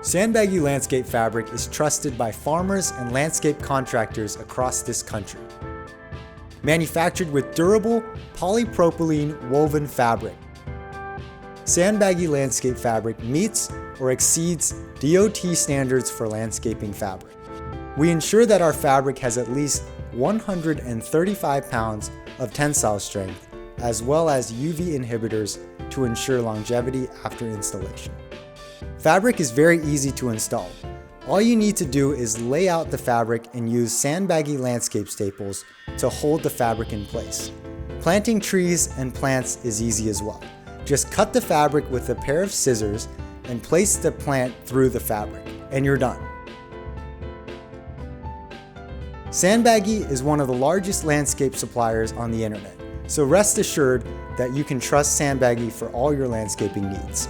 Sandbaggy Landscape fabric is trusted by farmers and landscape contractors across this country. Manufactured with durable polypropylene woven fabric, Sandbaggy Landscape fabric meets or exceeds DOT standards for landscaping fabric. We ensure that our fabric has at least 135 pounds of tensile strength, as well as UV inhibitors to ensure longevity after installation. Fabric is very easy to install. All you need to do is lay out the fabric and use Sandbaggy Landscape staples to hold the fabric in place. Planting trees and plants is easy as well. Just cut the fabric with a pair of scissors and place the plant through the fabric, and you're done. Sandbaggy is one of the largest landscape suppliers on the internet, so rest assured that you can trust Sandbaggy for all your landscaping needs.